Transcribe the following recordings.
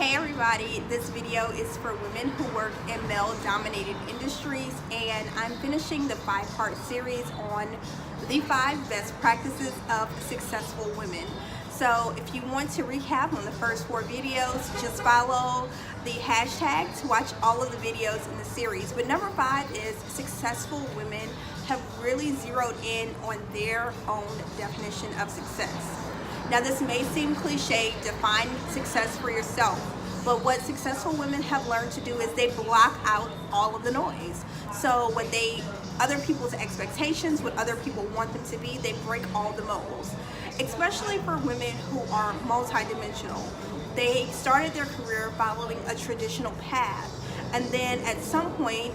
Hey everybody, this video is for women who work in male-dominated industries, and I'm finishing the 5-part series on the 5 best practices of successful women. So if you want to recap on the first 4 videos, just follow the hashtag to watch all of the videos in the series. But number 5 is successful women have really zeroed in on their own definition of success. Now this may seem cliche, define success for yourself, but what successful women have learned to do is they block out all of the noise. So what other people's expectations, what other people want them to be, they break all the molds. Especially for women who are multidimensional. They started their career following a traditional path, and then at some point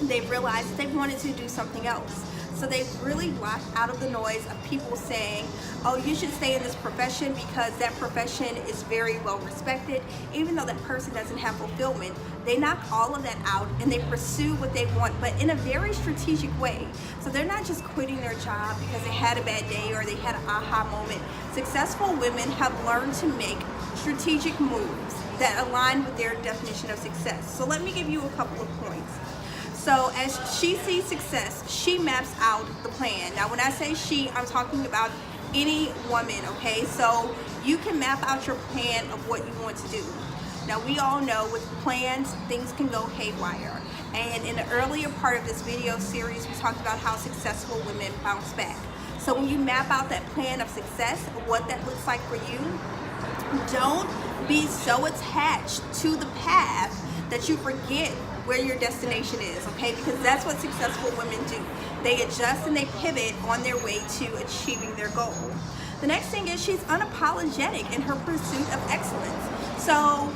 they realized they wanted to do something else. So they really blocked out of the noise of people saying, oh, you should stay in this profession because that profession is very well respected, even though that person doesn't have fulfillment. They knock all of that out and they pursue what they want, but in a very strategic way. So they're not just quitting their job because they had a bad day or they had an aha moment. Successful women have learned to make strategic moves that align with their definition of success. So let me give you a couple of points. So as she sees success, she maps out the plan. Now when I say she, I'm talking about any woman, okay? So you can map out your plan of what you want to do. Now we all know with plans, things can go haywire. And in the earlier part of this video series, we talked about how successful women bounce back. So when you map out that plan of success, what that looks like for you, don't be so attached to the path that you forget where your destination is, okay? Because that's what successful women do. They adjust and they pivot on their way to achieving their goal. The next thing is she's unapologetic in her pursuit of excellence. So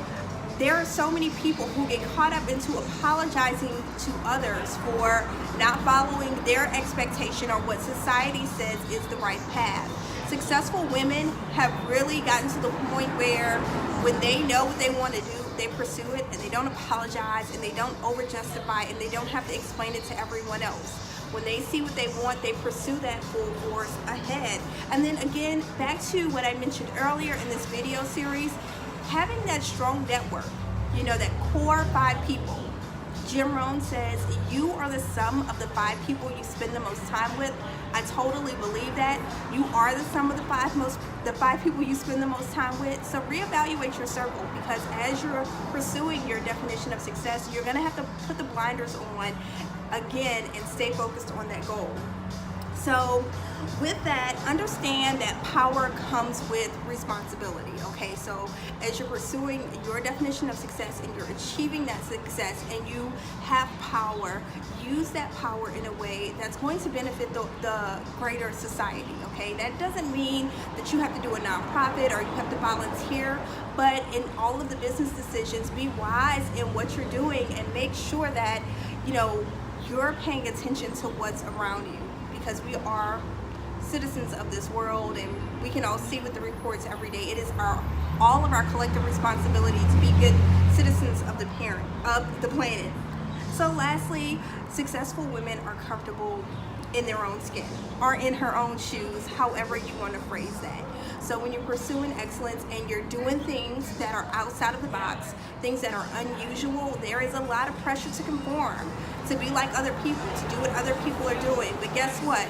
there are so many people who get caught up into apologizing to others for not following their expectation or what society says is the right path. Successful women have really gotten to the point where when they know what they want to do, they pursue it and they don't apologize and they don't over justify and they don't have to explain it to everyone else. When they see what they want, they pursue that full force ahead. And then again, back to what I mentioned earlier in this video series, having that strong network, you know, that core 5 people. Jim Rohn says you are the sum of the 5 people you spend the most time with. I totally believe that. You are the sum of the 5 people you spend the most time with. So reevaluate your circle, because as you're pursuing your definition of success, you're gonna have to put the blinders on again and stay focused on that goal. So with that, understand that power comes with responsibility, okay? So as you're pursuing your definition of success and you're achieving that success and you have power, use that power in a way that's going to benefit the greater society, okay? That doesn't mean that you have to do a nonprofit or you have to volunteer, but in all of the business decisions, be wise in what you're doing and make sure that, you know, you're paying attention to what's around you, because we are citizens of this world and we can all see with the reports every day. It is all of our collective responsibility to be good citizens of the planet. So lastly, successful women are comfortable in their own skin or in her own shoes, however you want to phrase that. So when you're pursuing excellence and you're doing things that are outside of the box, things that are unusual, there is a lot of pressure to conform, to be like other people, to do what other people are doing. But guess what?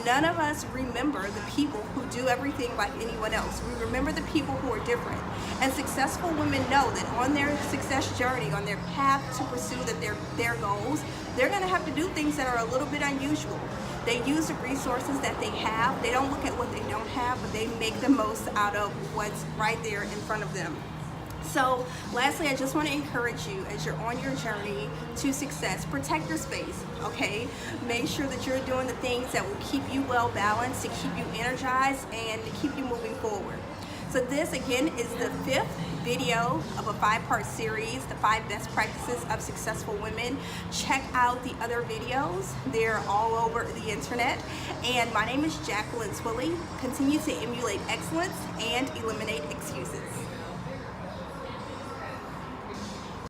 None of us remember the people who do everything like anyone else. We remember the people who are different. And successful women know that on their success journey, on their path to pursue their goals, they're gonna have to do things that are a little bit unusual. They use the resources that they have. They don't look at what they don't have, but they make the most out of what's right there in front of them. So lastly, I just want to encourage you as you're on your journey to success, protect your space, okay? Make sure that you're doing the things that will keep you well balanced, to keep you energized, and to keep you moving forward. So this again is the 5th video of a 5-part series, the 5 best practices of successful women. Check out the other videos. They're all over the internet. And my name is Jacqueline. Continue to emulate excellence and eliminate excuses.